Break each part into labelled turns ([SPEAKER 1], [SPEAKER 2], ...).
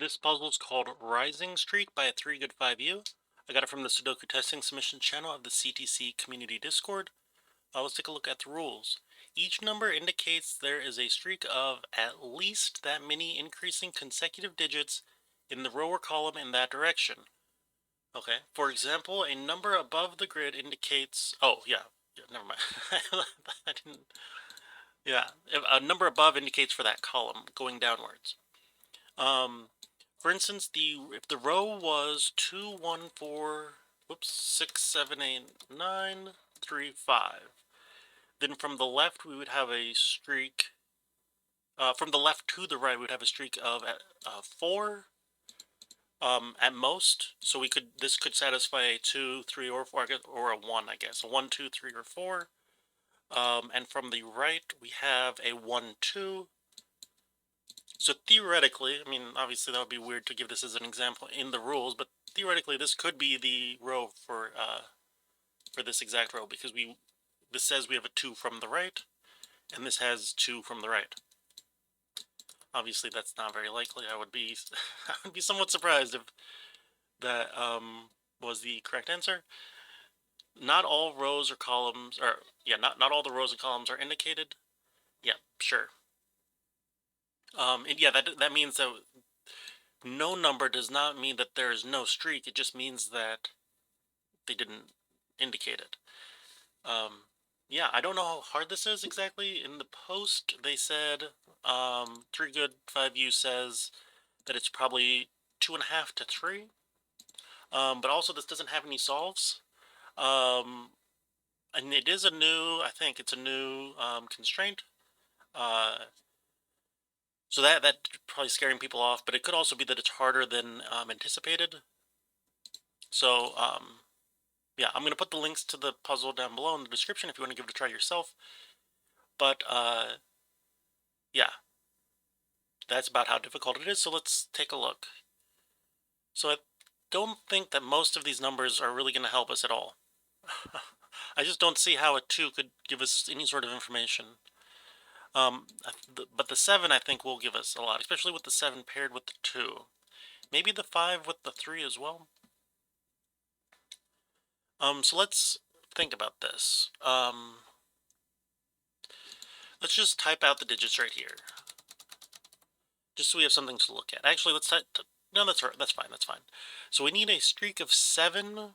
[SPEAKER 1] This puzzle is called Rising Streak by 3good5you. I got it from the Sudoku testing submission channel of the CTC community Discord. Let's take a look at the rules. Each number indicates there is a streak of at least that many increasing consecutive digits in the row or column in that direction. Okay, for example, a number above the grid indicates... Oh, yeah, never mind. I didn't... Yeah, a number above indicates for that column, going downwards. For instance, if the row was 2, 1, 4, whoops, 6, 7, 8, 9, 3, 5, then from the left we would have a streak. From the left to the right, we would have a streak of 4, at most. So this could satisfy a 2, 3, or 4, or a 1, I guess. A 1, 2, 3, or 4. And from the right, we have a 1, 2. So theoretically, I mean, obviously that would be weird to give this as an example in the rules, but theoretically this could be the row for this exact row, because this says we have a 2 from the right, and this has 2 from the right. Obviously that's not very likely. I would be I would be somewhat surprised if that was the correct answer. Not all rows or columns, or yeah, not all the rows and columns are indicated. Yeah, sure. And yeah, that means that no number does not mean that there is no streak. It just means that they didn't indicate it. Yeah, I don't know how hard this is exactly. In the post, they said 3good5you says that it's probably 2.5 to 3. But also this doesn't have any solves. And it is I think it's a new constraint. So that's probably scaring people off, but it could also be that it's harder than anticipated. So yeah, I'm going to put the links to the puzzle down below in the description if you want to give it a try yourself. But yeah, that's about how difficult it is. So let's take a look. So I don't think that most of these numbers are really going to help us at all. I just don't see how a 2 could give us any sort of information. But the 7 I think will give us a lot, especially with the 7 paired with the 2. Maybe the 5 with the 3 as well. So let's think about this. Let's just type out the digits right here, just so we have something to look at. Actually, let's type... No, that's right. That's fine. That's fine. So we need a streak of 7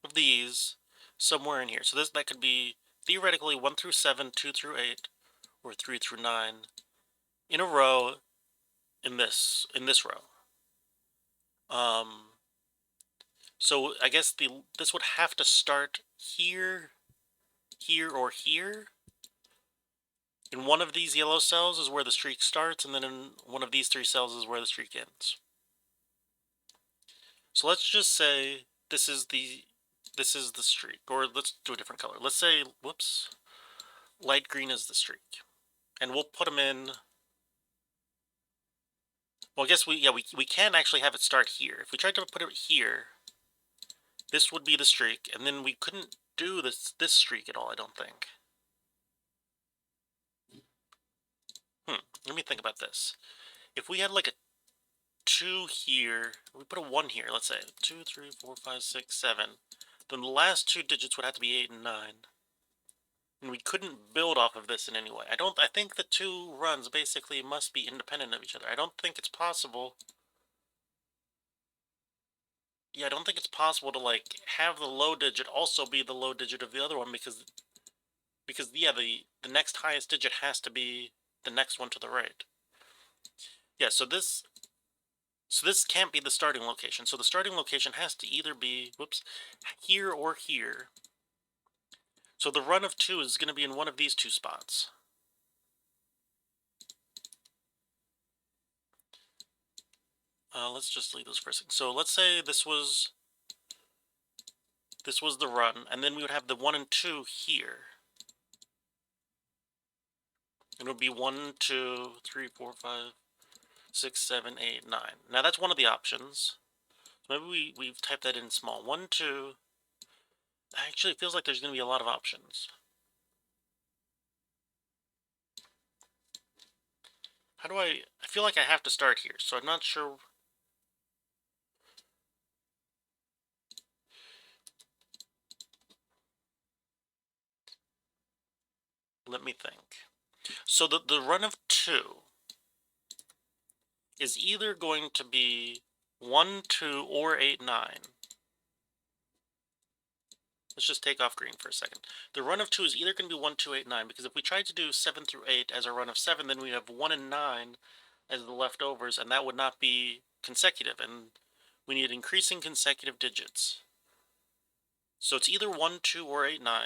[SPEAKER 1] of these somewhere in here. So that could be theoretically 1 through 7, 2 through 8, or 3 through 9 in a row in this row. So I guess this would have to start here, here, or here. In one of these yellow cells is where the streak starts, and then in one of these 3 cells is where the streak ends. So let's just say this is the streak, or let's do a different color. Let's say, whoops, light green is the streak, and we'll put them in. Well, I guess we can actually have it start here. If we tried to put it here, this would be the streak, and then we couldn't do this streak at all, I don't think. Let me think about this. If we had like a 2 here, we put a 1 here, let's say 2, 3, 4, 5, 6, 7, then the last 2 digits would have to be 8 and 9. And we couldn't build off of this in any way. I think the 2 runs basically must be independent of each other. I don't think it's possible. Yeah, I don't think it's possible to like have the low digit also be the low digit of the other one, because yeah, the next highest digit has to be the next one to the right. Yeah, so this can't be the starting location. So the starting location has to either be, whoops, here or here. So the run of 2 is going to be in one of these 2 spots. Let's just leave this for a second. So let's say this was the run, and then we would have the 1 and 2 here. It would be 1, 2, 3, 4, 5, 6, 7, 8, 9. Now that's one of the options. So maybe we've typed that in small. 1, 2. Actually, it feels like there's going to be a lot of options. How do I feel like I have to start here, so I'm not sure Let me think. So the run of 2 is either going to be 1, 2, or 8, 9. Let's just take off green for a second. The run of 2 is either going to be 1, 2, 8, 9, because if we tried to do 7 through 8 as a run of 7, then we have 1 and 9 as the leftovers, and that would not be consecutive, and we need increasing consecutive digits. So it's either 1, 2, or 8, 9.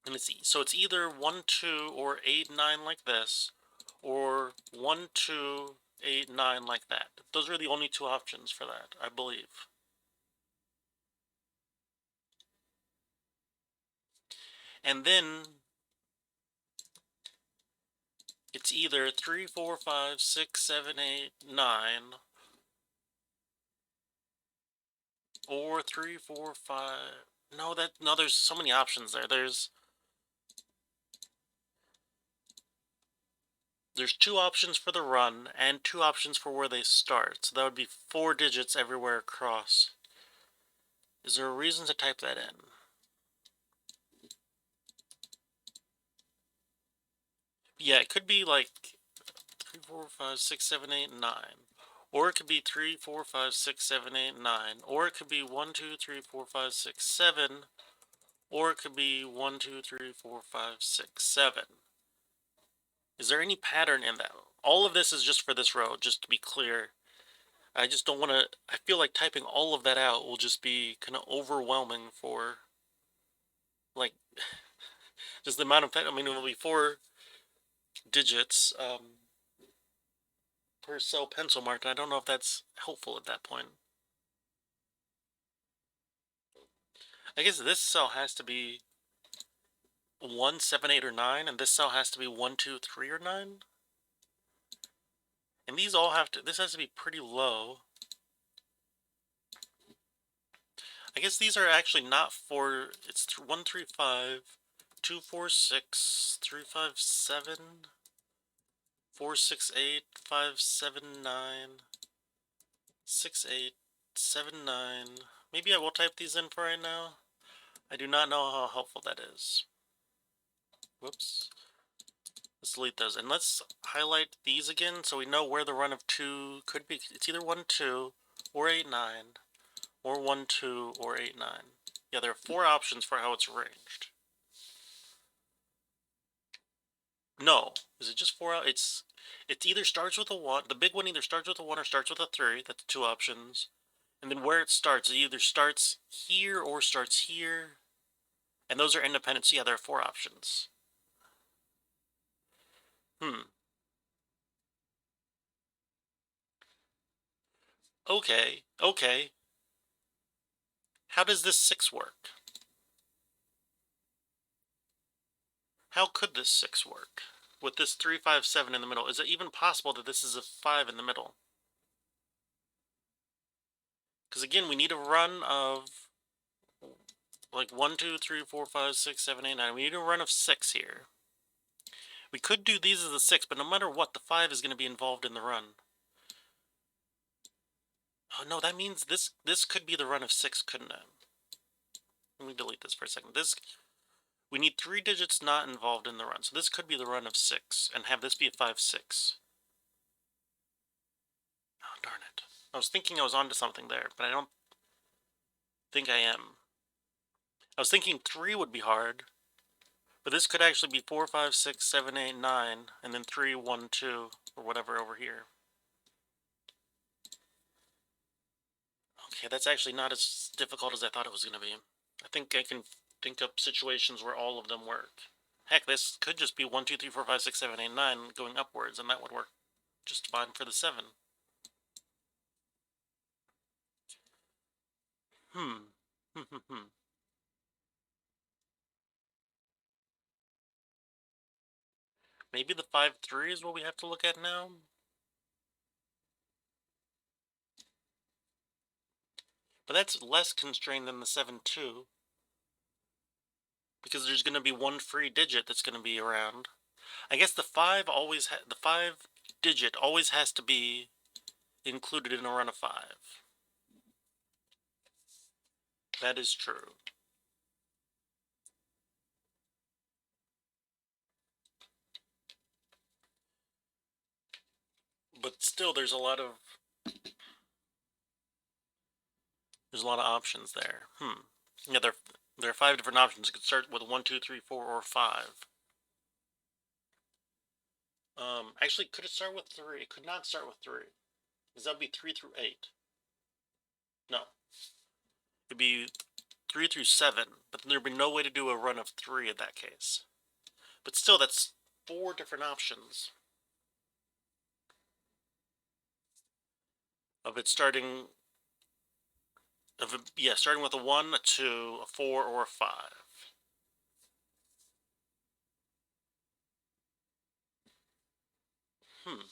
[SPEAKER 1] And it's either 1, 2, or 8, 9 like this, or 1, 2, 8, 9 like that. Those are the only two options for that, I believe. And then it's either 3, 4, 5, 6, 7, 8, 9, or 3, 4, 5. No, there's so many options there. There's 2 options for the run and 2 options for where they start. So that would be 4 digits everywhere across. Is there a reason to type that in? Yeah, it could be like 3, 4, 5, 6, 7, 8, 9. Or it could be 3, 4, 5, 6, 7, 8, 9. Or it could be 1, 2, 3, 4, 5, 6, 7. Or it could be 1, 2, 3, 4, 5, 6, 7. Is there any pattern in that? All of this is just for this row, just to be clear. I just don't want to... I feel like typing all of that out will just be kind of overwhelming for... like, just the amount of... I mean, it will be 4 digits per cell pencil mark, and I don't know if that's helpful at that point. I guess this cell has to be 1, 7, 8, or 9, and this cell has to be 1, 2, 3, or 9. And these all have to... this has to be pretty low. I guess these are actually not 4... it's 1, 3, 5, 2, 4, 6, 3, 5, 7, 4, 6, 8, 5, 7, 9, 6, 8, 7, 9. Maybe I will type these in for right now. I do not know how helpful that is. Whoops. Let's delete those. And let's highlight these again so we know where the run of 2 could be. It's either 1, 2, or 8, 9, or 1, 2, or 8, 9. Yeah, there are 4 options for how it's arranged. No. Is it just 4 out? It either starts with a 1. The big one either starts with a 1 or starts with a 3. That's 2 options. And then where it either starts here or starts here. And those are independent. So yeah, there are 4 options. Okay. How does this 6 work? How could this 6 work? With this 3, 5, 7 in the middle, is it even possible that this is a 5 in the middle? Because again, we need a run of like 1, 2, 3, 4, 5, 6, 7, 8, 9. We need a run of 6 here. We could do these as a 6, but no matter what, the 5 is going to be involved in the run. Oh no, that means this could be the run of 6, couldn't it? Let me delete this for a second. We need 3 digits not involved in the run, so this could be the run of 6, and have this be a 5, 6. Oh, darn it. I was thinking I was onto something there, but I don't think I am. I was thinking 3 would be hard, but this could actually be 4, 5, 6, 7, 8, 9, and then 3, 1, 2, or whatever over here. Okay, that's actually not as difficult as I thought it was going to be. I think I can think up situations where all of them work. Heck, this could just be 1, 2, 3, 4, 5, 6, 7, 8, 9 going upwards, and that would work just fine for the 7. Hmm. Maybe the 5, 3 is what we have to look at now? But that's less constrained than the 7, 2. Because there's going to be 1 free digit that's going to be around. I guess the 5 the 5 digit always has to be included in a run of 5. That is true. But still, there's a lot of options there. Yeah, there are 5 different options. You could start with 1, 2, 3, 4, or 5. Actually, could it start with 3? It could not start with 3. Because that would be 3 through 8. No. It'd be 3 through 7. But then there'd be no way to do a run of 3 in that case. But still, that's 4 different options. Of it starting... starting with a 1, a 2, a 4, or a 5. Hmm.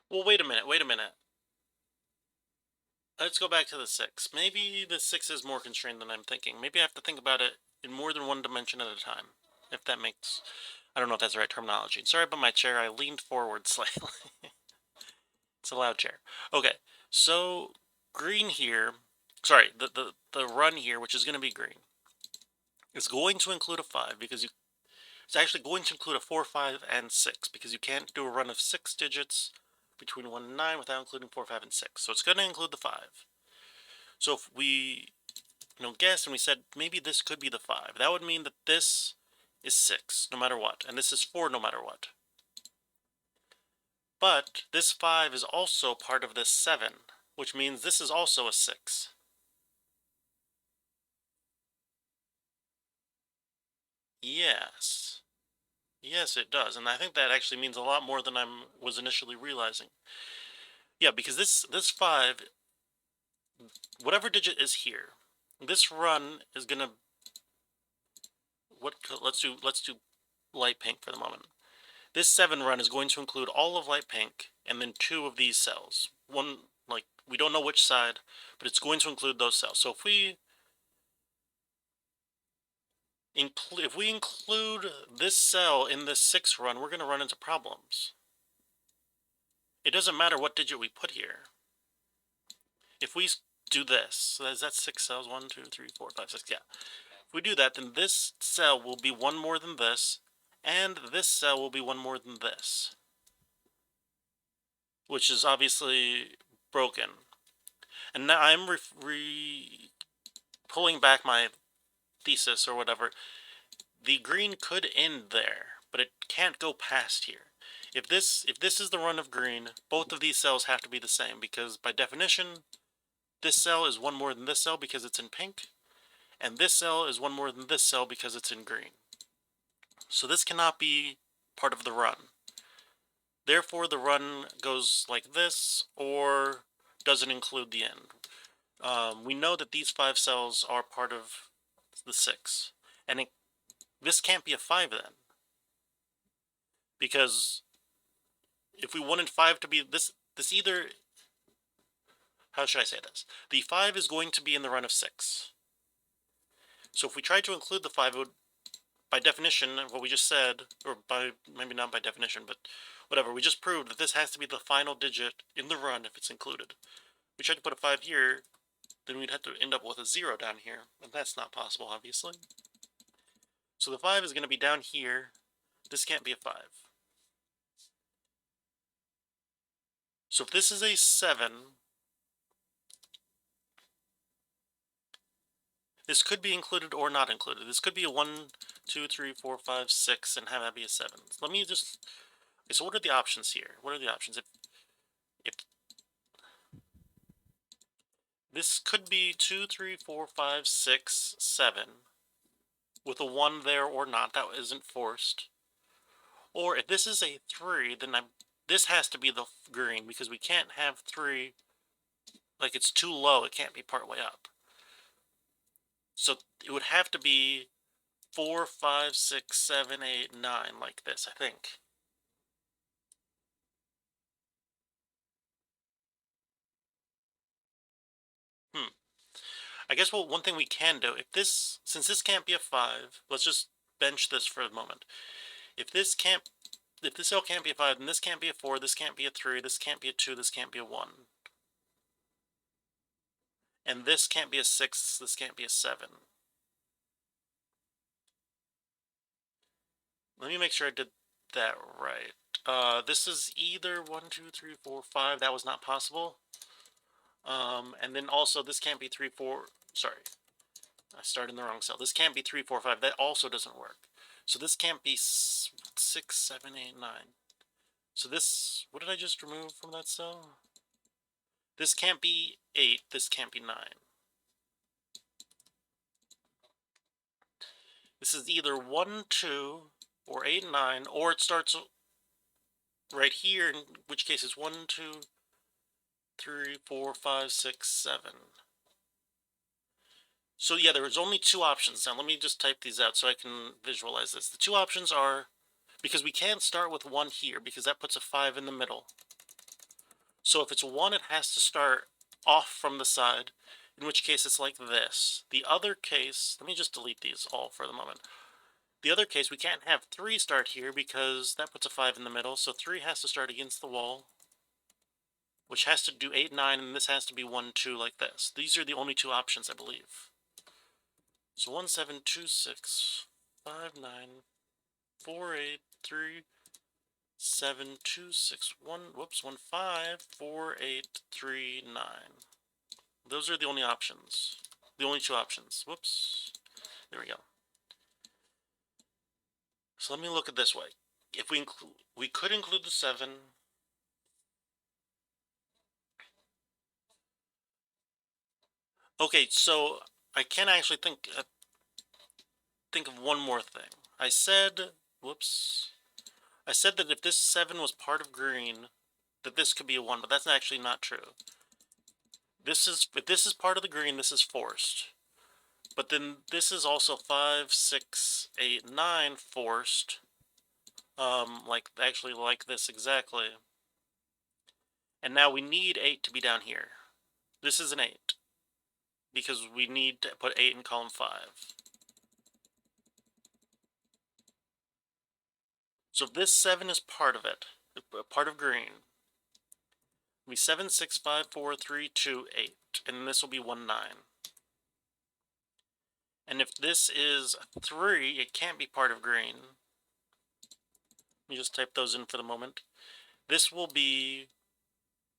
[SPEAKER 1] Well, wait a minute, wait a minute. Let's go back to the 6. Maybe the 6 is more constrained than I'm thinking. Maybe I have to think about it in more than one dimension at a time. If that makes... I don't know if that's the right terminology. Sorry about my chair, I leaned forward slightly. It's a loud chair. Okay, so green here... Sorry, the run here, which is going to be green, is going to include a 5 because you... It's actually going to include a 4, 5, and 6 because you can't do a run of 6 digits between 1 and 9 without including 4, 5, and 6. So it's going to include the 5. So if we guessed and we said maybe this could be the 5, that would mean that this is 6 no matter what, and this is 4 no matter what. But this 5 is also part of this 7, which means this is also a 6. Yes. Yes, it does, and I think that actually means a lot more than I was initially realizing. Yeah, because this 5, whatever digit is here, this run is gonna... Let's do light pink for the moment. This 7 run is going to include all of light pink and then 2 of these cells. One, like, we don't know which side, but it's going to include those cells. So if we include this cell in this 6 run, we're going to run into problems. It doesn't matter what digit we put here. If we do this, so is that 6 cells? 1, 2, 3, 4, 5, 6, yeah. If we do that, then this cell will be 1 more than this, and this cell will be 1 more than this, which is obviously broken. And now I'm pulling back my thesis or whatever. The green could end there, but it can't go past here. If this is the run of green, both of these cells have to be the same, because by definition, this cell is 1 more than this cell because it's in pink, and this cell is 1 more than this cell because it's in green. So this cannot be part of the run. Therefore, the run goes like this, or doesn't include the end. We know that these 5 cells are part of the 6, and this can't be a 5 then, because if we wanted 5 to be this either... How should I say this? The 5 is going to be in the run of 6. So if we tried to include the 5, it would, by definition, what we just said, or by maybe not by definition, but whatever, we just proved that this has to be the final digit in the run if it's included. If we tried to put a 5 here, then we'd have to end up with a 0 down here, and that's not possible, obviously. So the 5 is going to be down here. This can't be a 5. So if this is a 7, this could be included or not included. This could be a 1, 2, 3, 4, 5, 6, and have that be a 7. Let me just... Okay, so what are the options here? What are the options? If this could be 2, 3, 4, 5, 6, 7, with a 1 there or not, that isn't forced. Or if this is a 3, then this has to be the green, because we can't have 3, like, it's too low, it can't be part way up. So it would have to be 4, 5, 6, 7, 8, 9, like this, I think. I guess one thing we can do, since this can't be a 5, let's just bench this for a moment. If this cell can't be a 5, then this can't be a 4, this can't be a 3, this can't be a 2, this can't be a 1. And this can't be a 6, this can't be a 7. Let me make sure I did that right. This is either 1, 2, 3, 4, 5. That was not possible. And then also this can't be 3, 4. Sorry, I started in the wrong cell. This can't be 3, 4, 5. That also doesn't work. So this can't be 6, 7, 8, 9. So this, what did I just remove from that cell? This can't be 8. This can't be 9. This is either 1, 2, or 8, 9, or it starts right here, in which case it's 1, 2, 3, 4, 5, 6, 7. So yeah, there was only two options. Now let me just type these out so I can visualize this. The two options are, because we can't start with 1 here because that puts a 5 in the middle. So if it's 1, it has to start off from the side, in which case it's like this. The other case, let me just delete these all for the moment. The other case, we can't have 3 start here because that puts a 5 in the middle, so 3 has to start against the wall, which has to do 8, 9, and this has to be 1, 2 like this. These are the only two options, I believe. So 1, 7, 2, 6, 5, 9, 4, 8, 3, 7, 2, 6, 1, whoops, 1, 5, 4, 8, 3, 9. Those are the only options. The only two options. Whoops. There we go. So let me look at this way. If we could include the 7. Okay, so I can actually think of one more thing. I said, whoops. I said that if this 7 was part of green, that this could be a 1, but that's actually not true. If this is part of the green, this is forced. But then this is also 5, 6, 8, 9 forced. Like this exactly. And now we need 8 to be down here. This is an 8. Because we need to put 8 in column 5. So if this 7 is part of it, part of green, it'll be 7, 6, 5, 4, 3, 2, 8. And this will be 1, 9. And if this is 3, it can't be part of green. Let me just type those in for the moment. This will be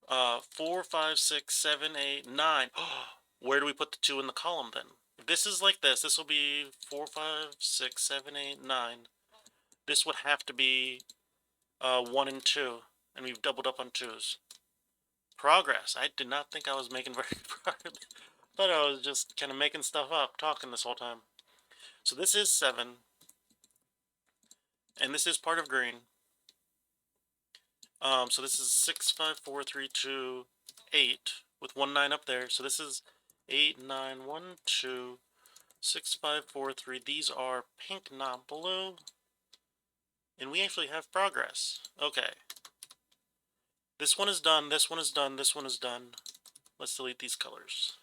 [SPEAKER 1] 4, 5, 6, 7, 8, 9. Where do we put the 2 in the column then? If this is like this will be 4, 5, 6, 7, 8, 9. This would have to be 1 and 2, and we've doubled up on 2s. Progress. I did not think I was making very progress. I thought I was just kind of making stuff up, talking this whole time. So this is 7, and this is part of green. So this is 6, 5, 4, 3, 2, 8, with 1, 9 up there. So this is 8, 9, 1, 2, 6, 5, 4, 3. These are pink, not blue. And we actually have progress. Okay. This one is done, this one is done, this one is done. Let's delete these colors.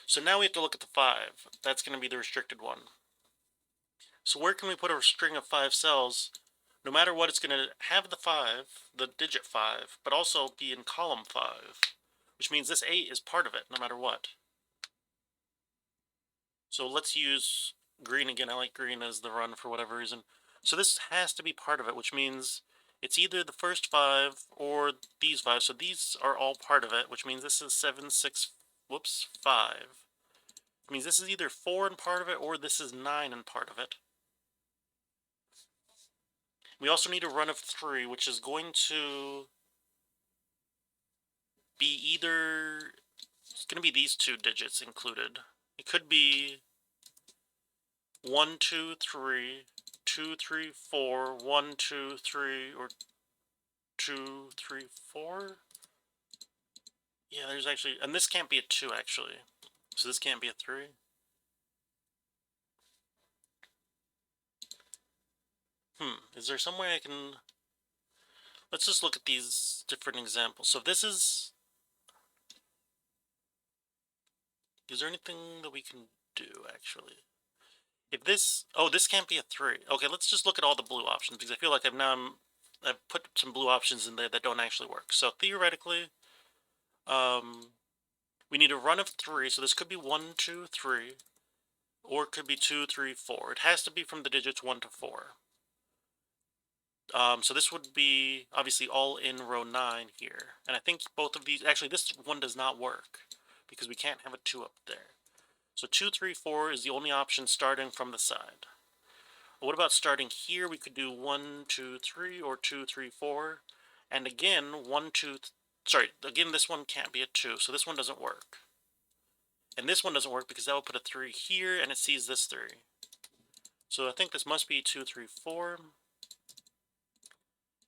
[SPEAKER 1] So now we have to look at the 5. That's going to be the restricted one. So where can we put a string of 5 cells? No matter what, it's going to have the 5, the digit 5, but also be in column 5. Which means this 8 is part of it, no matter what. So let's use green again. I like green as the run for whatever reason. So this has to be part of it, which means it's either the first 5 or these 5. So these are all part of it, which means this is 7, 6, whoops, 5. It means this is either 4 and part of it, or this is 9 and part of it. We also need a run of 3, which is going to be either... It's going to be these two digits included. It could be 1, 2, 3, 2, 3, 4, 1, 2, 3, or 2, 3, 4. Yeah, there's actually... And this can't be a 2, actually. So this can't be a 3. Is there some way I can... Let's just look at these different examples. So if this is... Is there anything that we can do, actually? If this... Oh, this can't be a 3. Okay, let's just look at all the blue options, because I feel like I've put some blue options in there that don't actually work. So theoretically, we need a run of 3, so this could be 1, 2, 3. Or it could be 2, 3, 4. It has to be from the digits 1 to 4. So this would be obviously all in row 9 here. And I think both of these, actually this one does not work because we can't have a 2 up there. So 2, 3, 4 is the only option starting from the side. What about starting here? We could do 1, 2, 3 or 2, 3, 4. And again, 1, 2, sorry, again this one can't be a 2, so this one doesn't work. And this one doesn't work because that will put a 3 here and it sees this 3. So I think this must be 2, 3, 4.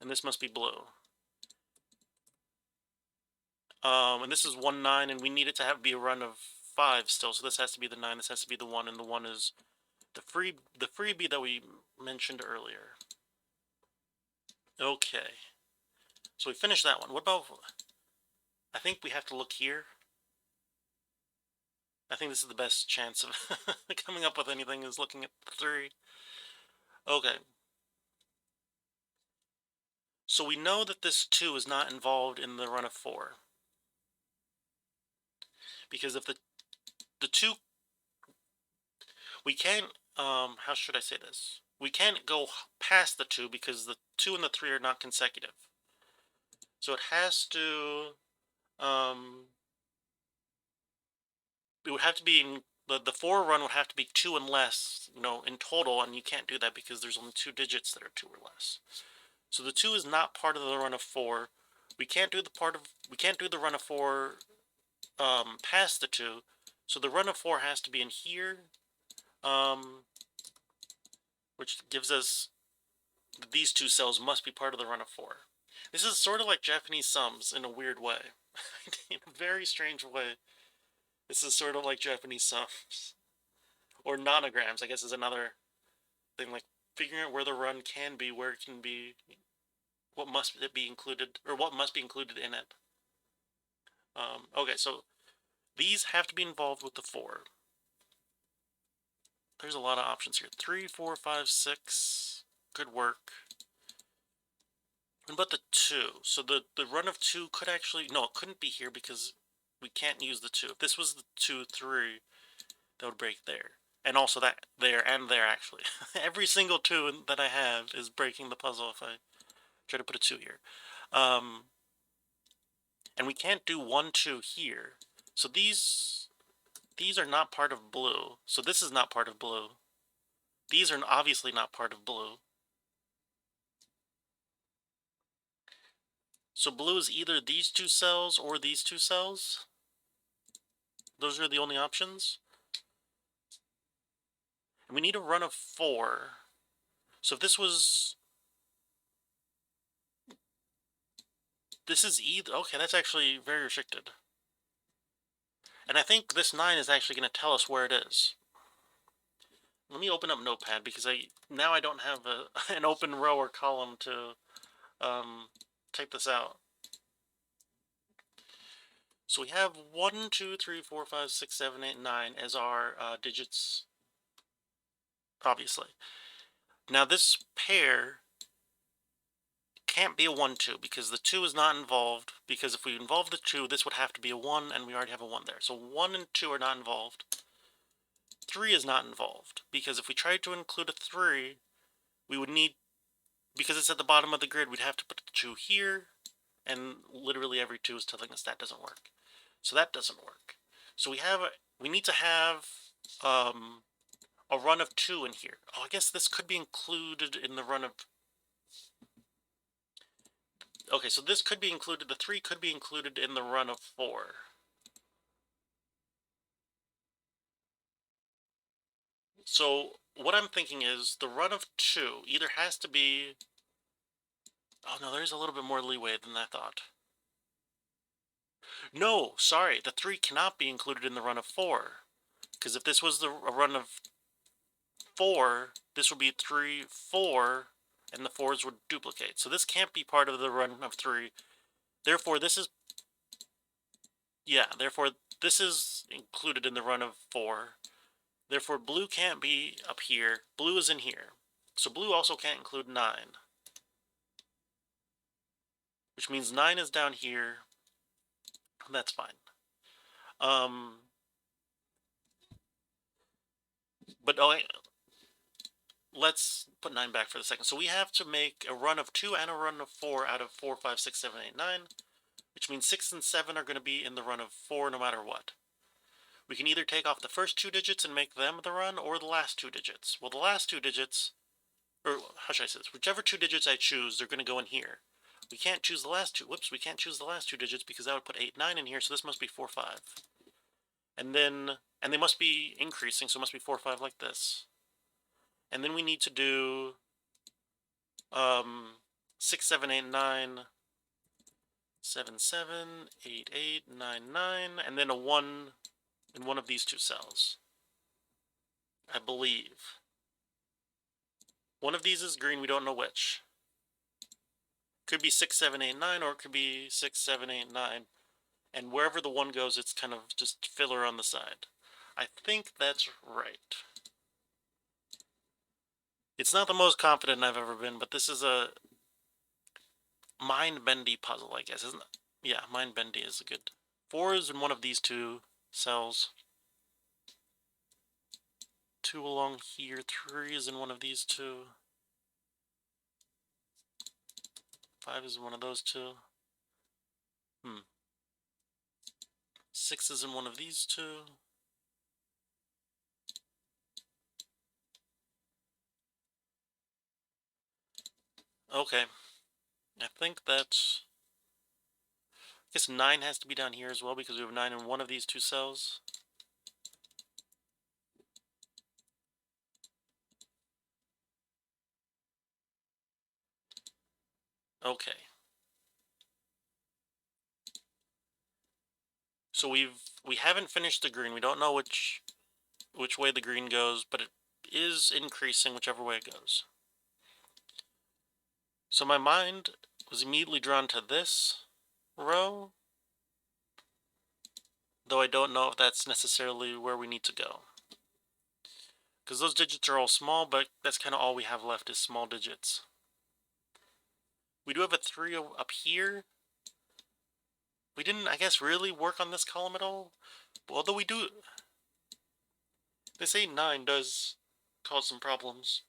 [SPEAKER 1] And this must be blue. And this is 1, 9, and we need it to be a run of 5 still. So this has to be the 9, this has to be the 1, and the 1 is the freebie that we mentioned earlier. Okay. So we finished that one. What about, I think we have to look here. I think this is the best chance of coming up with anything is looking at 3. Okay. So we know that this 2 is not involved in the run of 4. Because if the 2, we can't, how should I say this? We can't go past the 2 because the 2 and the 3 are not consecutive. So it has to, it would have to be in, the 4 run would have to be 2 and less, in total, and you can't do that because there's only 2 digits that are 2 or less. So the 2 is not part of the run of 4. We can't do the run of 4 past the 2. So the run of 4 has to be in here, which gives us these 2 cells must be part of the run of 4. This is sort of like Japanese sums in a weird way. In a very strange way. This is sort of like Japanese sums. Or nonograms, I guess, is another thing, like figuring out where the run can be, where it can be, what must it be included, or what must be included in it. Okay, so these have to be involved with the 4. There's a lot of options here. 3, 4, 5, 6. Good work. What about the 2? So the run of 2 could actually, no, it couldn't be here because we can't use the 2. If this was the 2, 3, that would break there. And also that there and there, actually. Every single 2 that I have is breaking the puzzle if I try to put a 2 here. And we can't do 1, 2 here. So these are not part of blue. So this is not part of blue. These are obviously not part of blue. So blue is either these 2 cells or these 2 cells. Those are the only options. And we need a run of 4. So if this was... This is either... Okay, that's actually very restricted. And I think this 9 is actually going to tell us where it is. Let me open up Notepad because now I don't have an open row or column to type this out. So we have 1, 2, 3, 4, 5, 6, 7, 8, 9 as our digits, obviously. Now this pair can't be a 1, 2 because the 2 is not involved, because if we involve the 2, this would have to be a 1, and we already have a 1 there. So 1 and 2 are not involved. 3 is not involved, because if we tried to include a 3, we would need, because it's at the bottom of the grid, we'd have to put the 2 here, and literally every 2 is telling us that doesn't work. So that doesn't work. So we need to have a run of 2 in here. Oh, I guess this could be included in the run of... Okay, so this could be included, the 3 could be included in the run of 4. So what I'm thinking is the run of 2 either has to be... Oh no, there's a little bit more leeway than I thought. No, sorry, the 3 cannot be included in the run of 4. Because if this was a run of 4, this would be 3, 4, and the 4s would duplicate. So this can't be part of the run of 3. Therefore, this is... Yeah, therefore, this is included in the run of 4. Therefore, blue can't be up here. Blue is in here. So blue also can't include 9. Which means 9 is down here. That's fine. But let's put 9 back for the second. So we have to make a run of 2 and a run of 4 out of 4, 5, 6, 7, 8, 9, which means 6 and 7 are going to be in the run of 4 no matter what. We can either take off the first 2 digits and make them the run, or the last 2 digits. Well, the last 2 digits, or how should I say this? Whichever 2 digits I choose, they're going to go in here. We can't choose the last 2. Whoops, we can't choose the last 2 digits because that would put 8, 9 in here, so this must be 4, 5. And they must be increasing, so it must be 4, 5 like this. And then we need to do 6, 7, 8, 9, 7, 7, 8, 8, 9, 9, and then a 1 in one of these 2 cells. I believe. One of these is green, we don't know which. Could be 6, 7, 8, 9, or it could be 6, 7, 8, 9. And wherever the 1 goes, it's kind of just filler on the side. I think that's right. It's not the most confident I've ever been, but this is a mind-bendy puzzle, I guess, isn't it? Yeah, mind-bendy is a good... 4 is in one of these 2 cells. 2 along here. 3 is in one of these 2. 5 is in one of those 2. 6 is in one of these 2. Okay. I think that's... I guess 9 has to be down here as well because we have 9 in one of these 2 cells. Okay. So we haven't finished the green. We don't know which way the green goes, but it is increasing whichever way it goes. So my mind was immediately drawn to this row, though I don't know if that's necessarily where we need to go. Because those digits are all small, but that's kind of all we have left is small digits. We do have a 3 up here. We didn't, I guess, really work on this column at all. But although we do... This 8, 9 does cause some problems.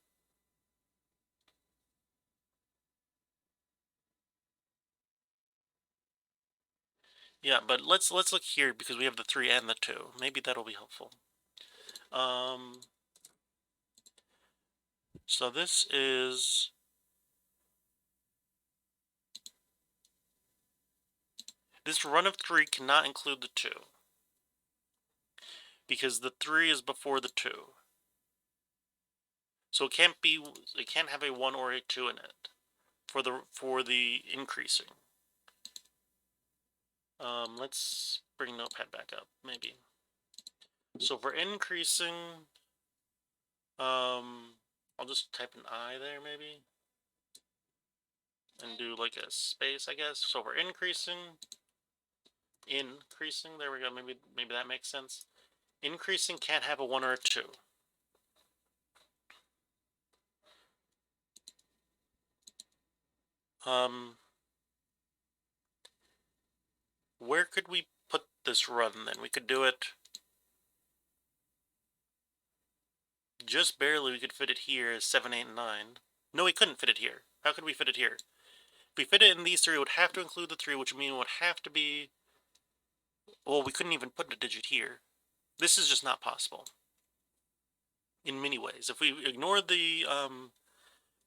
[SPEAKER 1] Yeah, but let's look here because we have the 3 and the 2. Maybe that'll be helpful. So this is... This run of 3 cannot include the 2. Because the 3 is before the 2. So it can't have a 1 or a 2 in it for the increasing. Let's bring Notepad back up, maybe. So for increasing, I'll just type an I there, maybe. And do like a space, I guess. So for increasing, there we go, maybe that makes sense. Increasing can't have a 1 or a 2. Where could we put this run then? We could do it just barely. We could fit it here as 7, 8, and 9. No, we couldn't fit it here. How could we fit it here? If we fit it in these 3, it would have to include the 3, which would mean it would have to be... Well, we couldn't even put a digit here. This is just not possible. In many ways. If we ignore the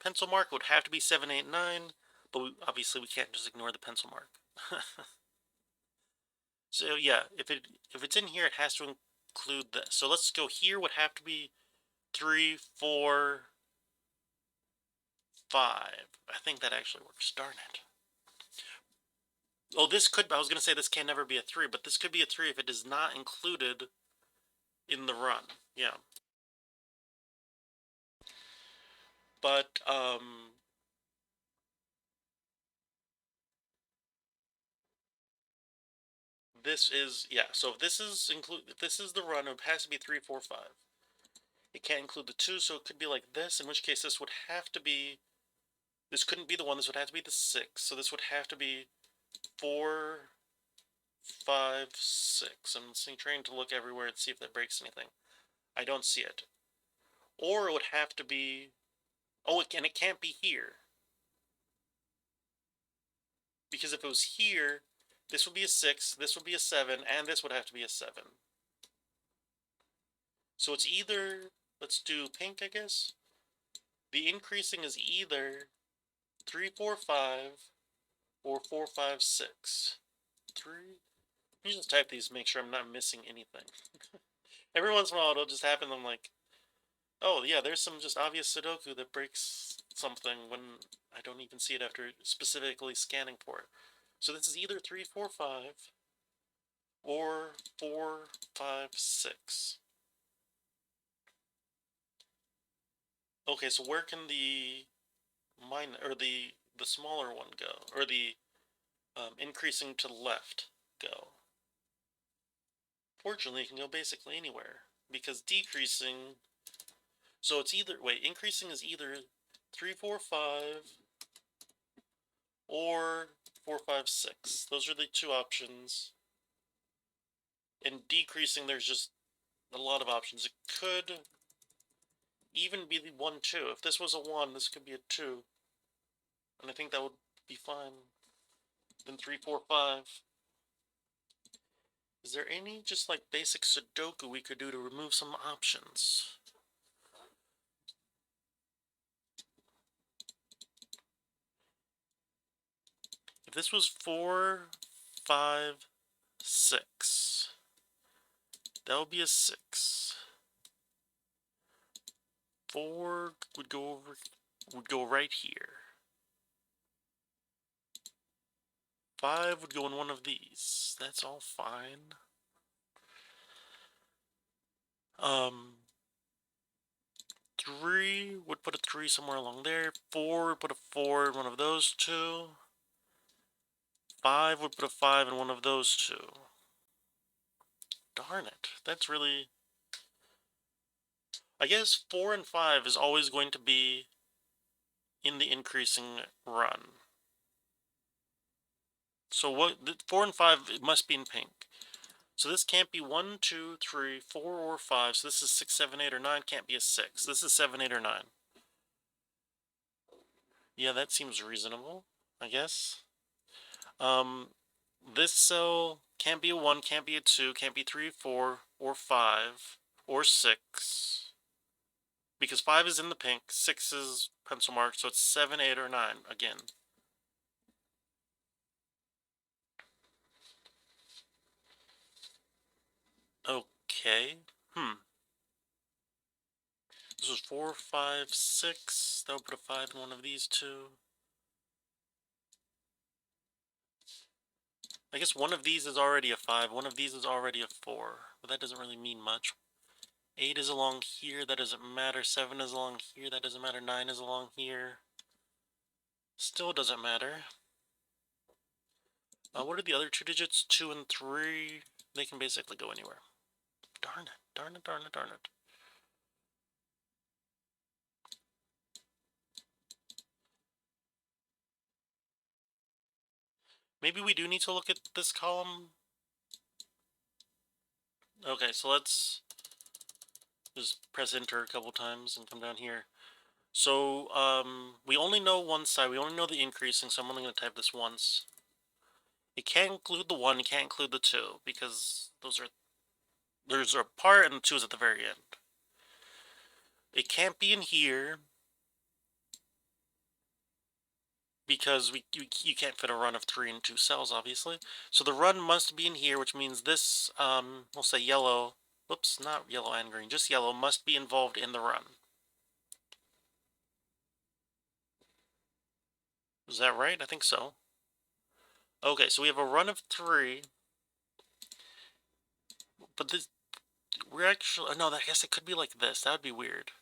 [SPEAKER 1] pencil mark, it would have to be 7, 8, 9. But obviously we can't just ignore the pencil mark. So yeah, if it's in here, it has to include this. So let's go here. Would have to be 3, 4, 5. I think that actually works. Darn it. Oh, this could... I was going to say this can never be a 3, but this could be a 3 if it is not included in the run. Yeah. But, this is... Yeah, so if this is if this is the run, it has to be 3, 4, 5. It can't include the 2, so it could be like this, in which case this would have to be... This couldn't be the 1, this would have to be the 6. So this would have to be 4, 5, 6. I'm trying to look everywhere and see if that breaks anything. I don't see it. Or it would have to be... Oh, and it can't be here. Because if it was here, this would be a 6, this would be a 7, and this would have to be a 7. So it's either... Let's do pink, I guess. The increasing is either 3, 4, 5, or 4, 5, 6. 3... Let me just type these to make sure I'm not missing anything. Every once in a while it'll just happen, I'm like, oh yeah, there's some just obvious Sudoku that breaks something when I don't even see it after specifically scanning for it. So this is either 3, 4, 5, or 4, 5, 6. Okay, so where can the the smaller one go, or the increasing to the left go? Fortunately, it can go basically anywhere, because decreasing... So it's either... Wait, increasing is either 3, 4, 5, or 4, 5, 6. Those are the two options. And decreasing, there's just a lot of options. It could even be the 1, 2. If this was a 1, this could be a 2. And I think that would be fine. Then 3, 4, 5. Is there any just like basic Sudoku we could do to remove some options? If this was 4, 5, 6, that would be a 6. 4 would go right here. 5 would go in one of these. That's all fine. 3 would put a 3 somewhere along there. 4 would put a 4 in one of those two. 5 would put a 5 in one of those two. Darn it. That's really... I guess 4 and 5 is always going to be in the increasing run. So what... 4 and 5, it must be in pink. So this can't be 1, 2, 3, 4, or 5. So this is 6, 7, 8, or 9. Can't be a 6. This is 7, 8, or 9. Yeah, that seems reasonable, I guess. This cell can't be a 1, can't be a 2, can't be 3, 4, or 5, or 6. Because 5 is in the pink, 6 is pencil mark, so it's 7, 8, or 9 again. Okay. This was 4, 5, 6. That would put a 5 in one of these two. I guess one of these is already a 5, one of these is already a 4. But that doesn't really mean much. 8 is along here, that doesn't matter. 7 is along here, that doesn't matter. 9 is along here. Still doesn't matter. What are the other two digits? 2 and 3. They can basically go anywhere. Darn it, darn it, darn it, darn it. Maybe we do need to look at this column. Okay, so let's just press enter a couple times and come down here. So, we only know one side. We only know the increasing, so I'm only going to type this once. It can't include the 1, it can't include the 2, because there's a part and the 2 is at the very end. It can't be in here, because you can't fit a run of 3 in 2 cells, obviously. So the run must be in here, which means this, we'll say yellow, whoops, not yellow and green, just yellow, must be involved in the run. Is that right? I think so. Okay, so we have a run of 3, but this, we're actually, no, I guess it could be like this. That would be weird.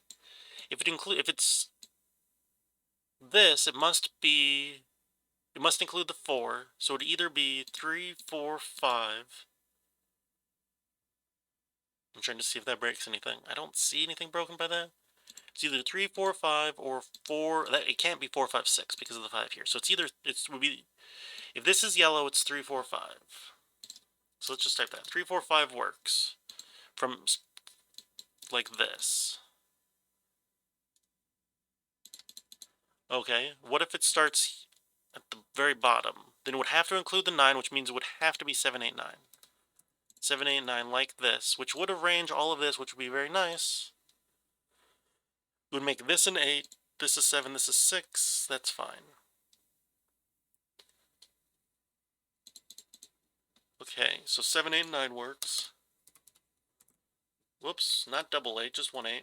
[SPEAKER 1] If it's this, it must include the 4, so it'd either be 3, 4, 5. I'm trying to see if that breaks anything. I don't see anything broken by that. It's either 3, 4, 5, or 4. It can't be 4, 5, 6 because of the 5 here. So it's either, would be, if this is yellow, it's 3, 4, 5. So let's just type that. 3, 4, 5 works. From, like this. Okay, what if it starts at the very bottom? Then it would have to include the 9, which means it would have to be 7, 8, 9. 7, 8, 9 like this, which would arrange all of this, which would be very nice. It would make this an 8, this is 7, this is 6, that's fine. Okay, so 7, 8, 9 works. Whoops, not double 8, just 1, 8.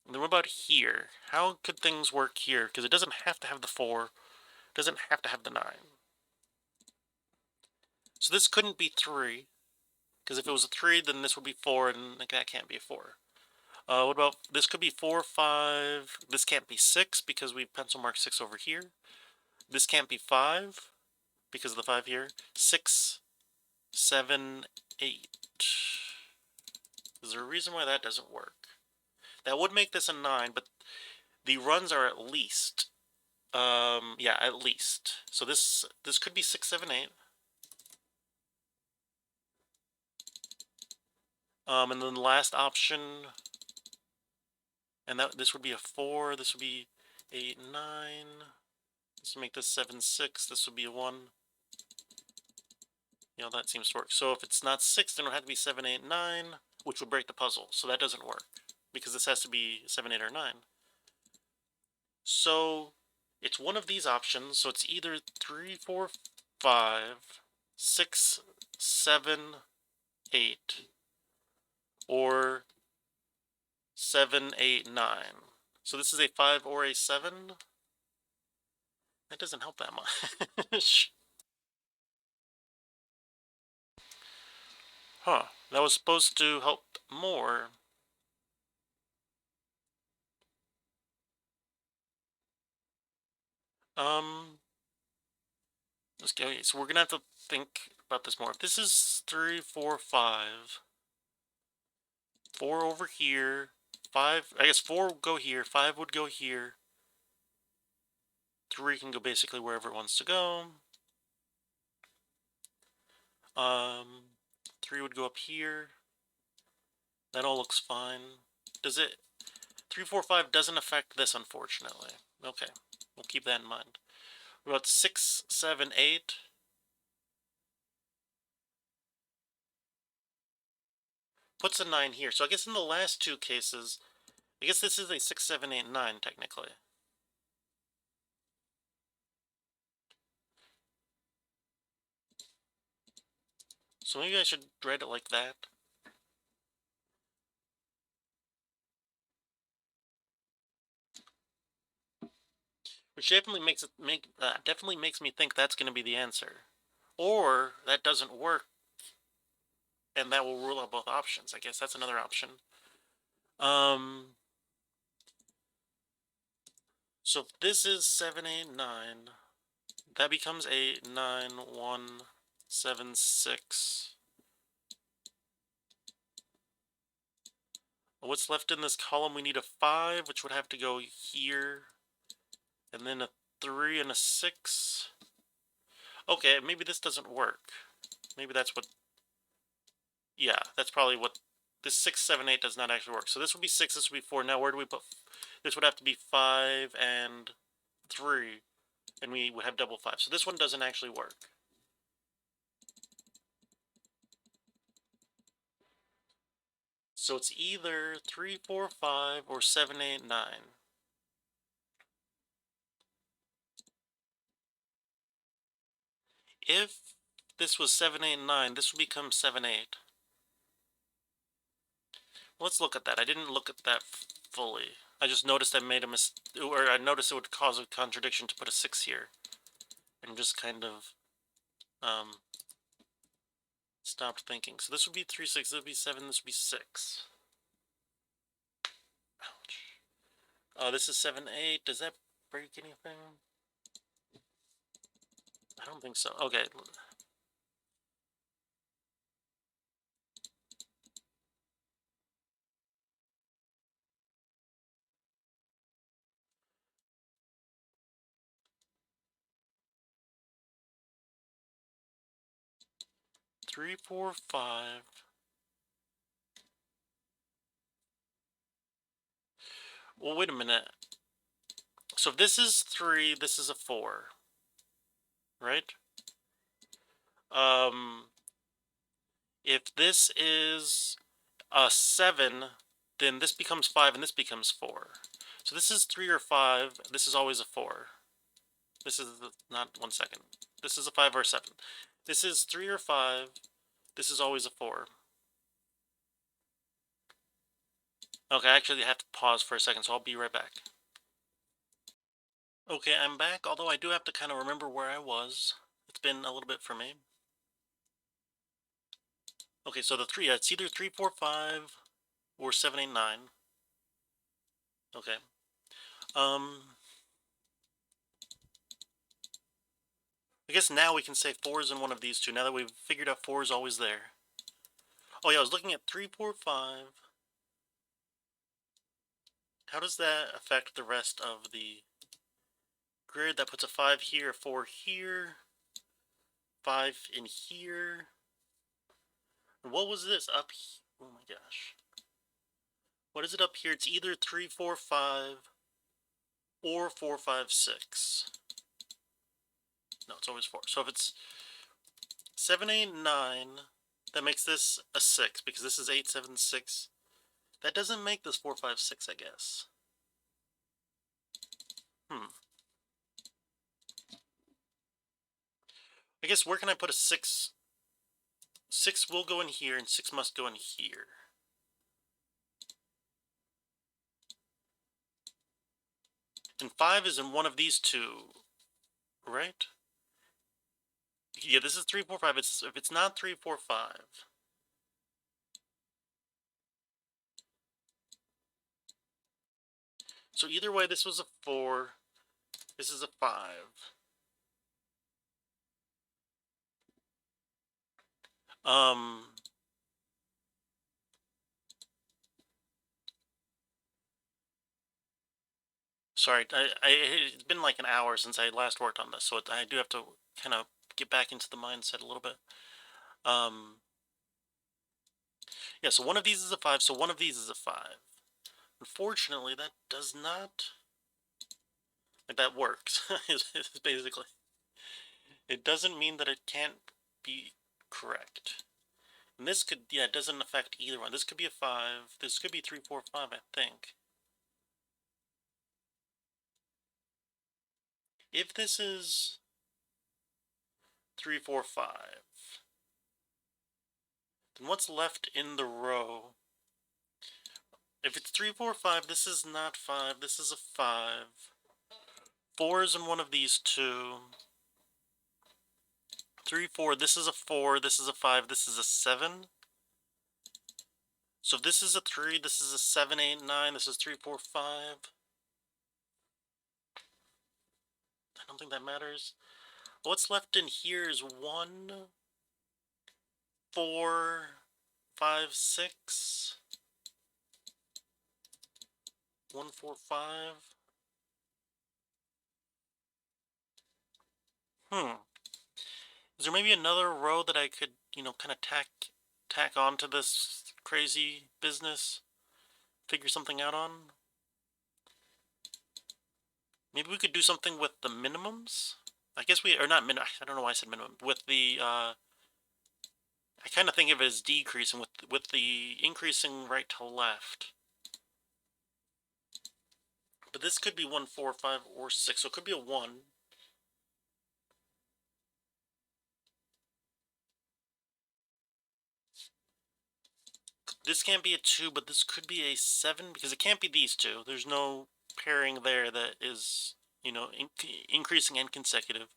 [SPEAKER 1] And then what about here? How could things work here? Because it doesn't have to have the 4, it doesn't have to have the 9. So this couldn't be 3, because if it was a 3, then this would be 4, and that can't be a 4. What about, this could be 4, 5, this can't be 6, because we pencil marked 6 over here. This can't be 5, because of the 5 here. 6, 7, 8. Is there a reason why that doesn't work? That would make this a 9, but the runs are at least. Yeah, at least. So this could be 6, 7, 8. And then the last option, and this would be a 4, this would be 8, 9. This would make this 7, 6, this would be a 1. You know, that seems to work. So if it's not 6, then it would have to be 7, 8, 9, which would break the puzzle. So that doesn't work, because this has to be 7, 8, or 9. So it's one of these options. So it's either 3, 4, 5, 6, 7, 8, or 7, 8, 9. So this is a 5 or a 7. That doesn't help that much. Huh. That was supposed to help more. Let's go. So we're gonna have to think about this more. If this is 3, 4, 5, 4 over here, 5, I guess 4 would go here, 5 would go here, 3 can go basically wherever it wants to go. 3 would go up here. That all looks fine. Does it? 3, 4, 5 doesn't affect this, unfortunately. Okay, we'll keep that in mind. What about 6, 7, 8? Puts a 9 here. So I guess in the last two cases, I guess this is a 6, 7, 8, 9, technically. So maybe I should write it like that. Which definitely makes me think that's going to be the answer. Or that doesn't work, and that will rule out both options. I guess that's another option. So if this is 7, 8, 9, that becomes a 9, 1, 7, 6. What's left in this column? We need a 5, which would have to go here, and then a 3 and a 6. Okay, maybe this doesn't work. Maybe that's what... Yeah, that's probably what... This 6, 7, 8 does not actually work. So this would be 6, this would be 4. Now where do we put... This would have to be 5 and 3, and we would have double 5. So this one doesn't actually work. So it's either 3, 4, 5, or 7, 8, 9. If this was 7, 8, 9, this would become 7, 8. Let's look at that. I didn't look at that fully. I just noticed I made a mistake, or I noticed it would cause a contradiction to put a 6 here. And just kind of, stopped thinking. So this would be 3, 6, this would be 7, this would be 6. Ouch. This is 7, 8. Does that break anything? I don't think so. Okay. 3, 4, 5. Well, wait a minute. So if this is 3, this is a 4, right? If this is a 7, then this becomes 5 and this becomes 4. So this is 3 or 5. This is always a 4. This is not 1 second. This is a 5 or a 7. This is 3 or 5. This is always a 4. Okay, I actually have to pause for a second, so I'll be right back. Okay, I'm back, although I do have to kind of remember where I was. It's been a little bit for me. Okay, so the 3, it's either 3, 4, 5 or 7, 8, 9. Okay. I guess now we can say 4 is in one of these two, now that we've figured out 4 is always there. Oh yeah, I was looking at 3, 4, 5. How does that affect the rest of the grid? That puts a 5 here, a 4 here, 5 in here. What was this up here? Oh my gosh. What is it up here? It's either 3, 4, 5 or 4, 5, 6. No, it's always 4. So if it's 7, 8, 9, that makes this a 6, because this is 8, 7, 6. That doesn't make this 4, 5, 6, I guess. I guess where can I put a 6? 6 will go in here, and 6 must go in here. And 5 is in one of these two, right? Yeah, this is 3, 4, 5. If it's not 3, 4, 5. So either way, this was a 4. This is a 5. Sorry, it's been like an hour since I last worked on this, so I do have to kind of get back into the mindset a little bit. Yeah, so one of these is a 5, so one of these is a 5. Unfortunately, that does not... Like, that works, is basically. It doesn't mean that it can't be correct. And this could, yeah, it doesn't affect either one. This could be a 5. This could be 3, 4, 5, I think. If this is 3, 4, 5, then what's left in the row? If it's 3, 4, 5, this is not 5. This is a 5. 4 is in one of these two. 3, 4, this is a 4. This is a 5. This is a 7. So if this is a 3, this is a 7, 8, 9. This is 3, 4, 5. I don't think that matters. What's left in here is 1, 4, 5, 6. 1, 4, 5. Is there maybe another row that I could, kind of tack onto this crazy business? Figure something out on? Maybe we could do something with the minimums? I guess or not minimum, I don't know why I said minimum. With the, I kind of think of it as decreasing with the increasing right to left. But this could be 1, 4, 5, or 6, so it could be a 1. This can't be a 2, but this could be a 7, because it can't be these two. There's no pairing there that is, increasing and consecutive.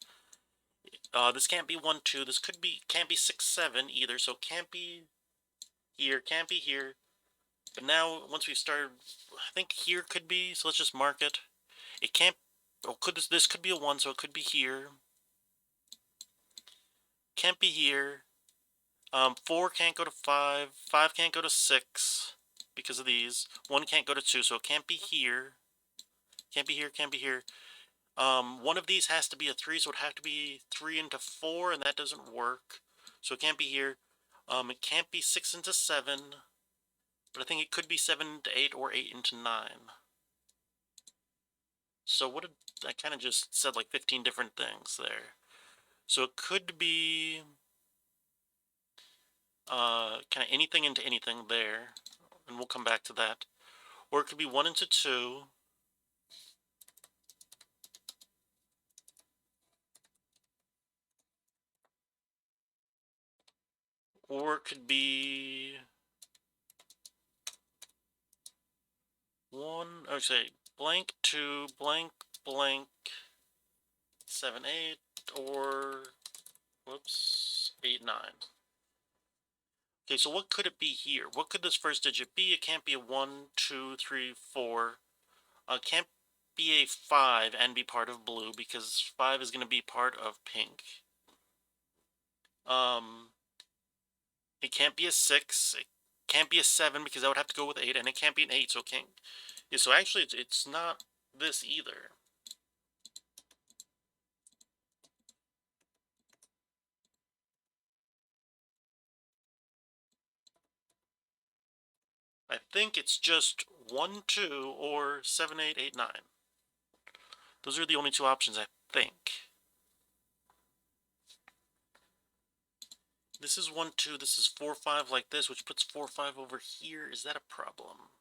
[SPEAKER 1] This can't be 1, 2. This can't be 6, 7 either, so it can't be here, can't be here. But now, once we started, I think here could be, so let's just mark it. It can't, oh, this could be a 1, so it could be here. Can't be here. 4 can't go to 5. 5 can't go to 6 because of these. 1 can't go to 2, so it can't be here. Can't be here, can't be here. One of these has to be a 3, so it would have to be 3 into 4, and that doesn't work. So it can't be here. It can't be 6 into 7, but I think it could be 7 into 8 or 8 into 9. So what did I kind of just said like 15 different things there. So it could be kind of anything into anything there, and we'll come back to that. Or it could be 1 into 2. Or it could be 1, or say blank 2, blank, blank, 7, 8, or, whoops, 8, 9. Okay, so what could it be here? What could this first digit be? It can't be a 1, 2, 3, 4. Can't be a 5 and be part of blue, because 5 is going to be part of pink. It can't be a 6. It can't be a 7, because I would have to go with 8, and it can't be an 8, so it can't. Yeah, so actually, it's not this either. I think it's just 1, 2, or 7, 8, 8, 9. Those are the only two options, I think. This is 1, 2, this is 4, 5 like this, which puts 4, 5 over here. Is that a problem?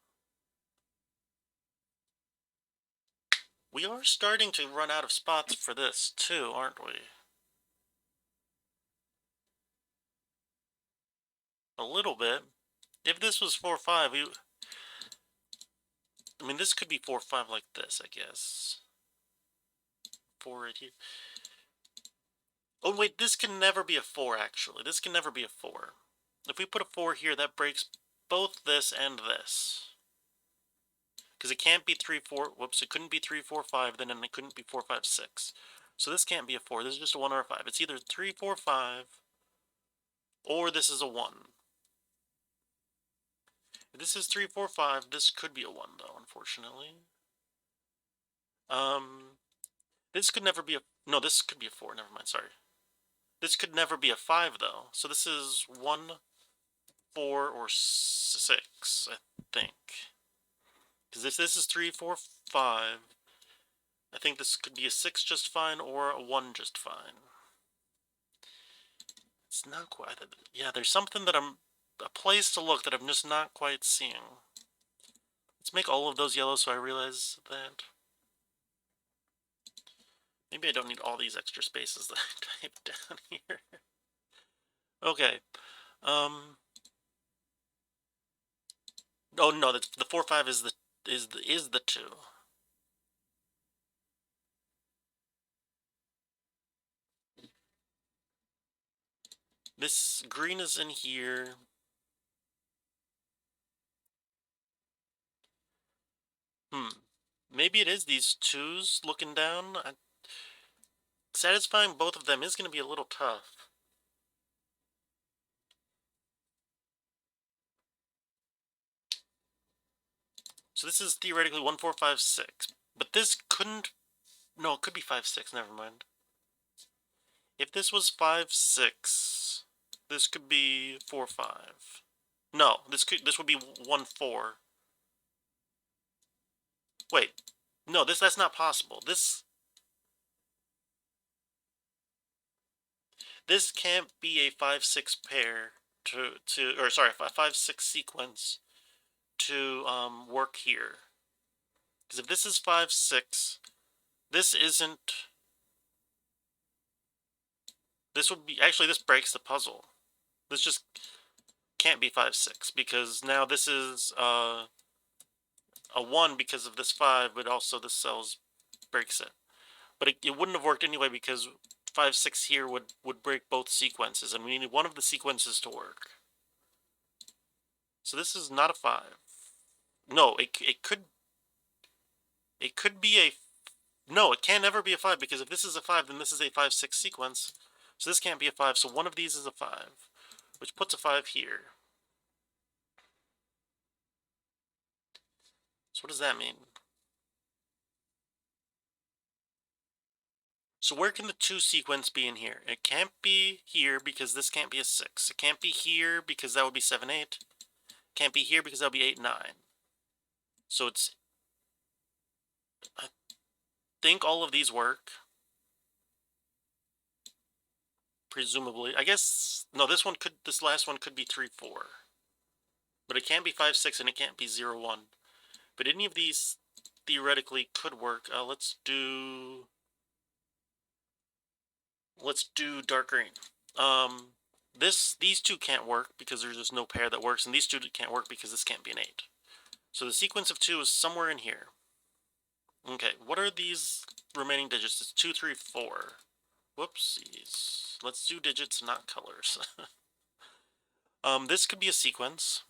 [SPEAKER 1] We are starting to run out of spots for this, too, aren't we? A little bit. If this was 4, 5, I mean, this could be 4, 5 like this, I guess. 4 right here. Oh, wait, this can never be a 4, actually. This can never be a 4. If we put a 4 here, that breaks both this and this. Because it can't be 3, 4, whoops, it couldn't be 3, 4, 5, then and it couldn't be 4, 5, 6. So this can't be a 4, this is just a 1 or a 5. It's either 3, 4, 5, or this is a 1. If this is 3, 4, 5, this could be a 1, though, unfortunately. This could never be a, no, this could be a 4, never mind, sorry. This could never be a 5, though. So this is 1, 4, or 6, I think. Because if this is 3, 4, 5, I think this could be a 6 just fine, or a 1 just fine. It's not quite, yeah, there's something that a place to look that I'm just not quite seeing. Let's make all of those yellow so I realize that. Maybe I don't need all these extra spaces that I typed down here. Okay. Oh no, the 4, 5 is the 2. This green is in here. Maybe it is these 2s looking down. Satisfying both of them is going to be a little tough. So this is theoretically 1, 4, 5, 6. But this couldn't... No, it could be 5, 6. Never mind. If this was 5, 6, this could be 4, 5. No, this would be 1, 4. Wait. No, that's not possible. This can't be a 5, 6 pair or sorry, a 5, 6 sequence to work here. Because if this is 5, 6, this isn't... This would be... Actually, this breaks the puzzle. This just can't be 5, 6, because now this is a 1 because of this 5, but also this cells breaks it. But it wouldn't have worked anyway, because 5, 6 here would break both sequences, and we needed one of the sequences to work. So this is not a 5. No, it could be a... No, it can never be a 5, because if this is a 5, then this is a 5, 6 sequence. So this can't be a 5, so one of these is a 5, which puts a 5 here. So what does that mean? So where can the 2 sequence be in here? It can't be here because this can't be a 6. It can't be here because that would be 7, 8. It can't be here because that would be 8, 9. So it's... think all of these work. Presumably. I guess, no, this last one could be 3, 4. But it can't be 5, 6, and it can't be 0, 1. But any of these theoretically could work. Let's do dark green. These two can't work because there's just no pair that works, and these two can't work because this can't be an 8. So the sequence of 2 is somewhere in here. Okay, what are these remaining digits? It's 2, 3, 4. Whoopsies. Let's do digits, not colors. This could be a sequence.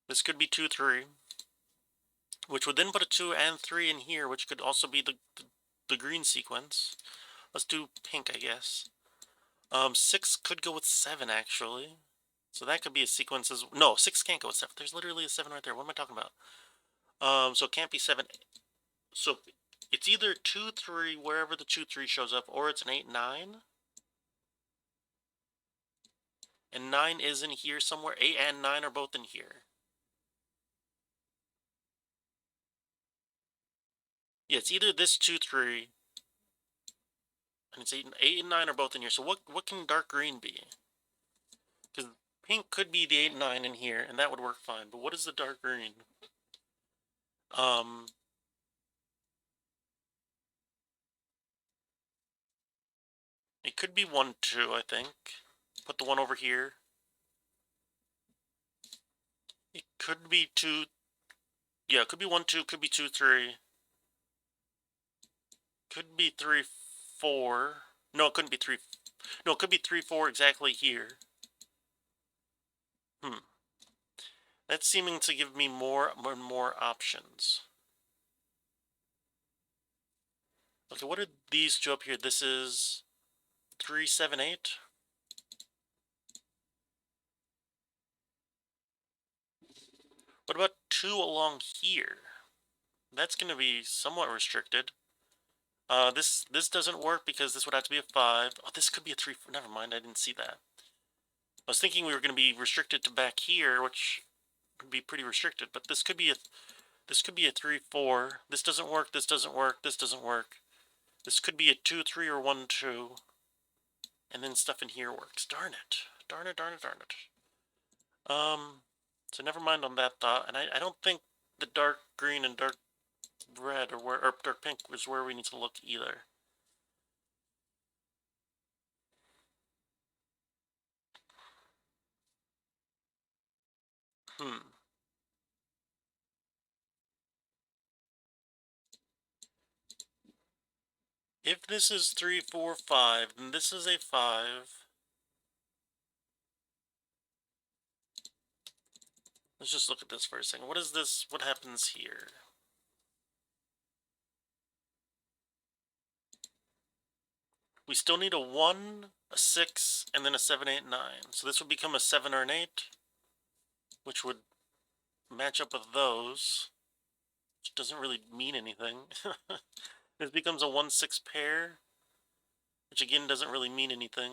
[SPEAKER 1] This could be 2, 3. Which would then put a 2 and 3 in here, which could also be the green sequence. Let's do pink, I guess. 6 could go with 7, actually. So that could be a sequence as... No, 6 can't go with 7. There's literally a 7 right there. What am I talking about? So it can't be 7. So it's either 2, 3, wherever the 2, 3 shows up, or it's an 8, 9. And 9 is in here somewhere. 8 and 9 are both in here. Yeah, it's either this 2, 3, and it's 8 and 9 are both in here. So what can dark green be? Because pink could be the 8 and 9 in here, and that would work fine. But what is the dark green? It could be 1, 2, I think. Put the 1 over here. It could be 2. Yeah, it could be 1, 2, could be 2, 3. Could be 3, 4. No, it couldn't be 3. No, it could be 3, 4 exactly here. That's seeming to give me more and more options. Okay, what are these two up here? This is 3, 7, 8. What about 2 along here? That's going to be somewhat restricted. This doesn't work because this would have to be a 5. Oh, this could be a 3. Never mind, I didn't see that. I was thinking we were going to be restricted to back here, which would be pretty restricted. But this could be a 3, 4. This doesn't work. This doesn't work. This doesn't work. This could be a 2, 3, or 1, 2. And then stuff in here works. Darn it. Darn it. Darn it. Darn it. So never mind on that thought. And I don't think the dark green and dark red or dark pink is where we need to look either. If this is 3, 4, 5, then this is a 5. Let's just look at this for a second. What is this? What happens here? We still need a 1, a 6, and then a 7, 8, 9. So this would become a 7 or an 8, which would match up with those, which doesn't really mean anything. This becomes a 1, 6 pair, which again doesn't really mean anything.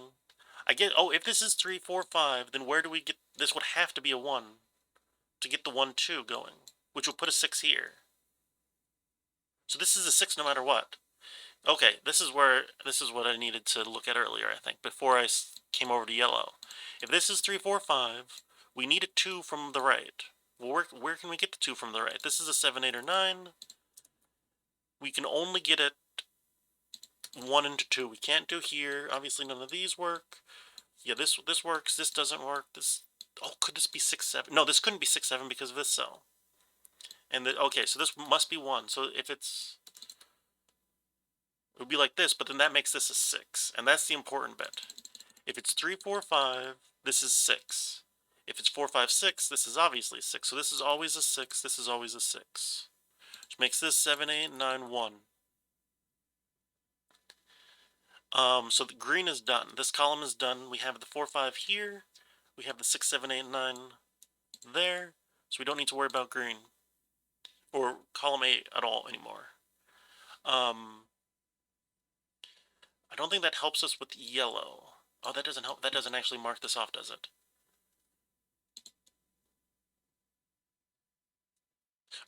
[SPEAKER 1] I get, oh, if this is 3, 4, 5, then where do we get, this would have to be a 1 to get the 1, 2 going, which would put a 6 here. So this is a 6 no matter what. Okay, this is what I needed to look at earlier, I think, before I came over to yellow. If this is 3, 4, 5, we need a 2 from the right. Well, where can we get the 2 from the right? This is a 7, 8, or 9. We can only get it 1 into 2. We can't do here. Obviously, none of these work. Yeah, this works. This doesn't work. This... Oh, could this be 6, 7? No, this couldn't be 6, 7 because of this cell. And okay, so this must be 1. So if it's... It would be like this, but then that makes this a 6. And that's the important bit. If it's 3, 4, 5, this is 6. If it's 4, 5, 6, this is obviously 6. So this is always a 6. This is always a 6. Which makes this 7, 8, 9, 1. So the green is done. This column is done. We have the 4, 5 here. We have the 6, 7, 8, 9 there. So we don't need to worry about green. Or column 8 at all anymore. I don't think that helps us with yellow. Oh, that doesn't help. That doesn't actually mark this off, does it?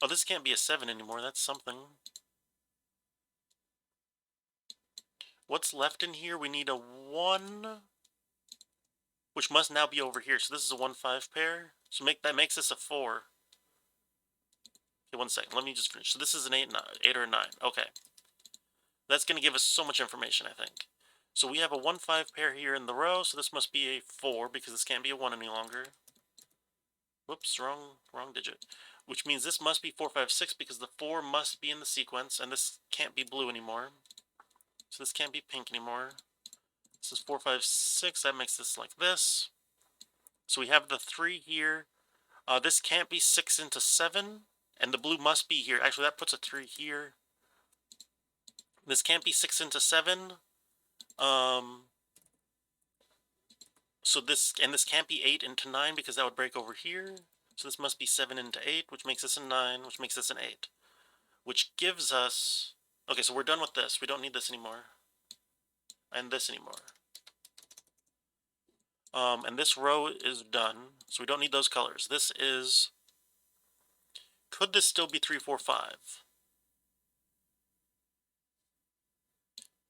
[SPEAKER 1] Oh, this can't be a 7 anymore. That's something. What's left in here? We need a 1, which must now be over here. So this is a 1-5 pair. So that makes this a 4. Okay, 1 second. Let me just finish. So this is an 8 or a 9. Okay. That's going to give us so much information, I think. So we have a 1-5 pair here in the row, so this must be a 4 because this can't be a 1 any longer. Whoops, wrong digit. Which means this must be 4, 5, 6 because the 4 must be in the sequence, and this can't be blue anymore. So this can't be pink anymore. This is 4, 5, 6. That makes this like this. So we have the 3 here. This can't be 6 into 7, and the blue must be here. Actually, that puts a 3 here. This can't be 6 into 7. So this can't be 8 into 9 because that would break over here. So this must be 7 into 8, which makes this a 9, which makes this an 8. Which gives us... Okay, so we're done with this. We don't need this anymore. And this anymore. And this row is done, so we don't need those colors. This is... Could this still be 3, 4, 5?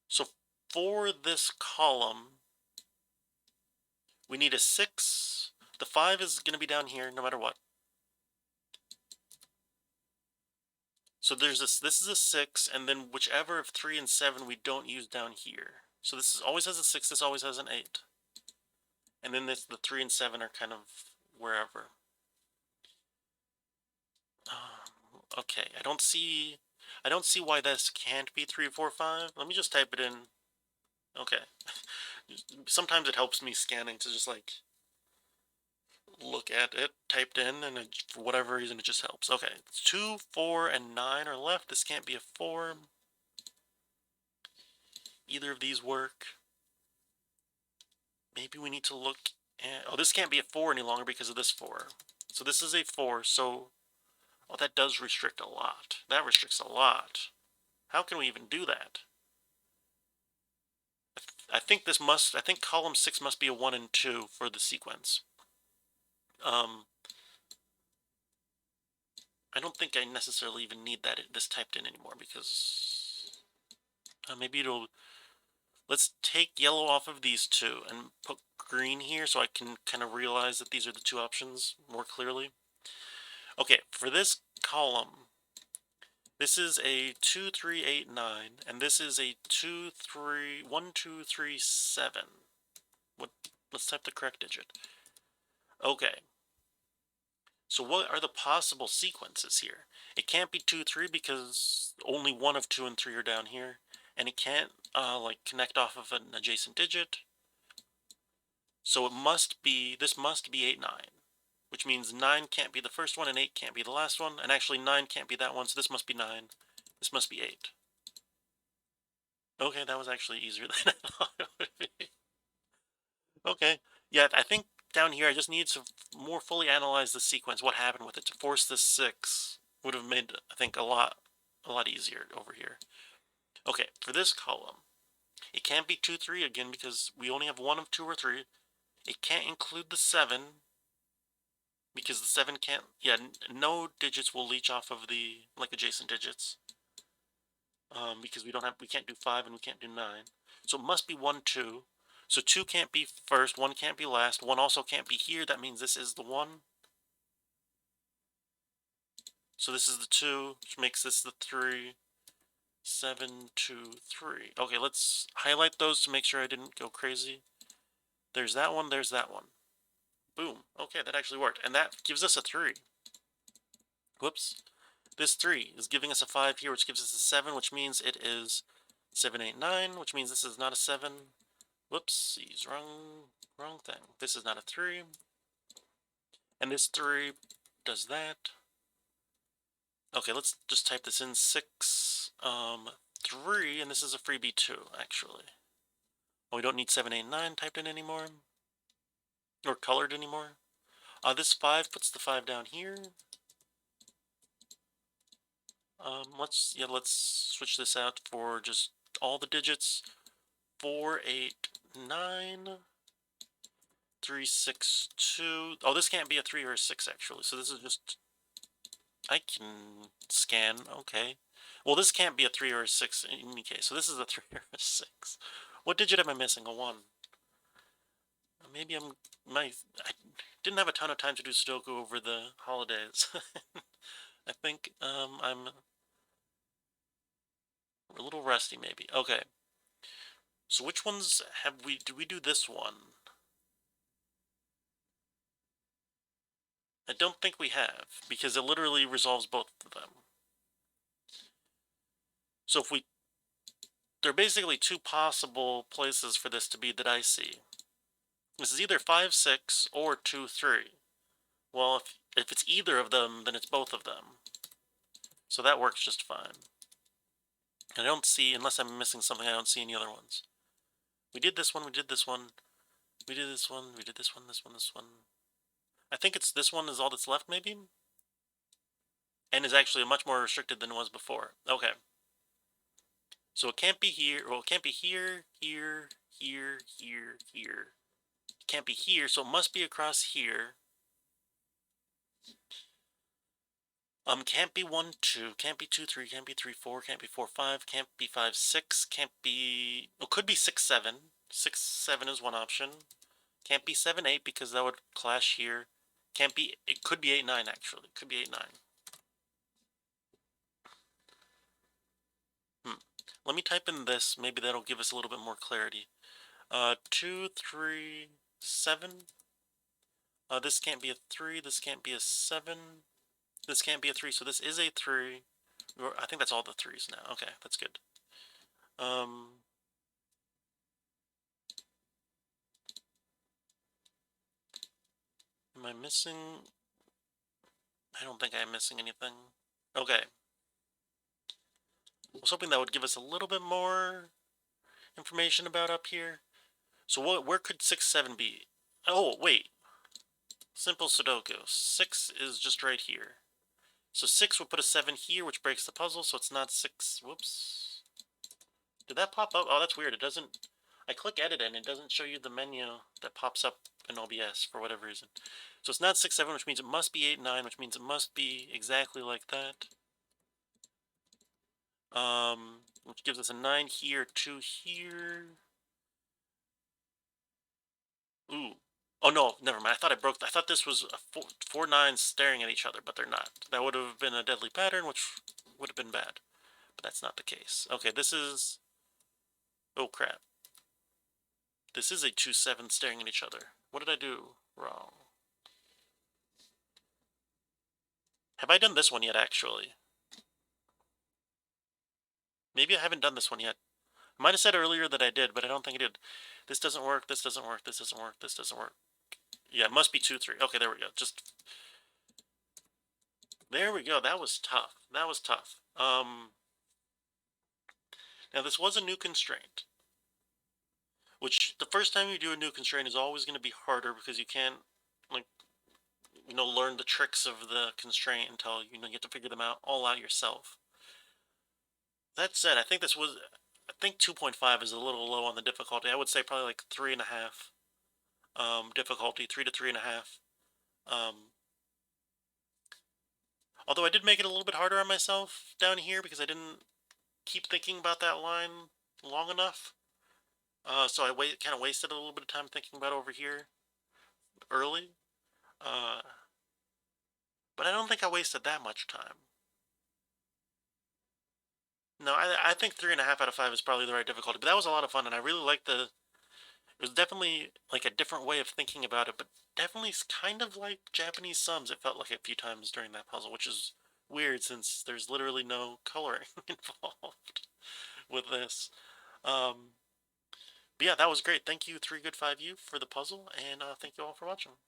[SPEAKER 1] So for this column, we need a 6. The 5 is going to be down here no matter what. So there's this is a 6, and then whichever of 3 and 7 we don't use down here. So this always has a 6, this always has an 8. And then the 3 and 7 are kind of wherever. Okay, I don't see why this can't be 3, 4, 5. Let me just type it in. Okay. Sometimes it helps me scanning to just like look at it typed in, and for whatever reason it just helps. Okay, 2, 4, and 9 are left. This can't be a 4. Either of these work. Maybe we need to look at... Oh, this can't be a 4 any longer because of this 4. So this is a 4, so... Oh, that does restrict a lot. That restricts a lot. How can we even do that? I think column 6 must be a 1 and 2 for the sequence. I don't think I necessarily even need this typed in anymore because... maybe it'll... Let's take yellow off of these two and put green here so I can kind of realize that these are the two options more clearly. Okay, for this column, this is a 2, 3, 8, 9, and this is a 2, 3, 1, 2, 3, 7. Let's type the correct digit. Okay. So what are the possible sequences here? It can't be 2, 3 because only one of 2 and 3 are down here, and it can't like connect off of an adjacent digit. So this must be 8, 9. Which means 9 can't be the first one and 8 can't be the last one, and actually 9 can't be that one, so this must be 9. This must be 8. Okay, that was actually easier than I thought it would be. Okay, yeah, I think down here I just need to more fully analyze the sequence, what happened with it, to force this 6 would have made, I think, a lot easier over here. Okay, for this column, it can't be 2, 3 again because we only have one of 2 or 3. It can't include the 7, because the 7 can't, yeah, no digits will leech off of the, like, adjacent digits. Because we can't do 5 and we can't do 9. So it must be 1, 2. So 2 can't be first, 1 can't be last, 1 also can't be here. That means this is the 1. So this is the 2, which makes this the 3. 7, 2, 3. Okay, let's highlight those to make sure I didn't go crazy. There's that one, there's that one. Boom. Okay, that actually worked. And that gives us a 3. Whoops. This 3 is giving us a 5 here, which gives us a 7, which means it is 7, 8, 9, which means this is not a 7. Whoopsies, wrong thing. This is not a 3. And this 3 does that. Okay, let's just type this in. 6, 3, and this is a freebie 2, actually. Oh, we don't need 7, 8, 9 typed in anymore. Or colored anymore. This 5 puts the 5 down here. Let's switch this out for just all the digits. 4, 8, 9, 3, 6, 2. Oh, this can't be a 3 or a 6 actually. So this is just I can scan, okay. Well, this can't be a 3 or a 6 in any case, so this is a 3 or a 6. What digit am I missing? A 1. Maybe I didn't have a ton of time to do Sudoku over the holidays. I think, I'm a little rusty, maybe. Okay. So which ones did we do this one? I don't think we have, because it literally resolves both of them. So there are basically two possible places for this to be that I see. This is either 5, 6, or 2, 3. Well, if it's either of them, then it's both of them. So that works just fine. I don't see, unless I'm missing something, I don't see any other ones. We did this one, we did this one, we did this one, we did this one, this one, this one. I think it's this one is all that's left, maybe? And is actually much more restricted than it was before. Okay. So it can't be here, well, it can't be here, here, here, here, here. It can't be here, so it must be across here. Can't be 1, 2, can't be 2, 3, can't be 3, 4, can't be 4, 5, can't be 5, 6, can't be... Oh, could be 6, 7. 6, 7 is one option. Can't be 7, 8 because that would clash here. Can't be... It could be 8, 9, actually. It could be 8, 9. Let me type in this. Maybe that'll give us a little bit more clarity. 2, 3, 7. This can't be a 3. This can't be a 7. This can't be a 3, so this is a 3. I think that's all the 3s now. Okay, that's good. Am I missing... I don't think I'm missing anything. Okay. I was hoping that would give us a little bit more information about up here. So where could 6, 7 be? Oh, wait. Simple Sudoku. 6 is just right here. So 6 would put a 7 here, which breaks the puzzle, so it's not 6. Whoops. Did that pop up? Oh, that's weird. It doesn't... I click edit and it doesn't show you the menu that pops up in OBS for whatever reason. So it's not 6, 7, which means it must be 8, 9, which means it must be exactly like that. Which gives us a 9 here, 2 here. Ooh. Oh no, never mind. I thought this was a four nines staring at each other, but they're not. That would have been a deadly pattern, which would have been bad. But that's not the case. Okay, this is... Oh crap. This is a 2, 7 staring at each other. What did I do wrong? Have I done this one yet, actually? Maybe I haven't done this one yet. I might have said earlier that I did, but I don't think I did. This doesn't work, this doesn't work, this doesn't work, this doesn't work. Yeah, it must be 2, 3. Okay, there we go. There we go. That was tough. That was tough. Now this was a new constraint, which the first time you do a new constraint is always going to be harder because you can't, like, learn the tricks of the constraint until, you have to figure them out all out yourself. That said, I think 2.5 is a little low on the difficulty. I would say probably like 3.5 difficulty, 3 to 3.5. Although I did make it a little bit harder on myself down here because I didn't keep thinking about that line long enough. So I kind of wasted a little bit of time thinking about over here early. But I don't think I wasted that much time. No, I think 3.5 out of 5 is probably the right difficulty. But that was a lot of fun, and I really liked the... It was definitely like a different way of thinking about it, but definitely kind of like Japanese sums. It felt like a few times during that puzzle, which is weird since there's literally no coloring involved with this. But yeah, that was great. Thank you, 3good5you, for the puzzle, and thank you all for watching.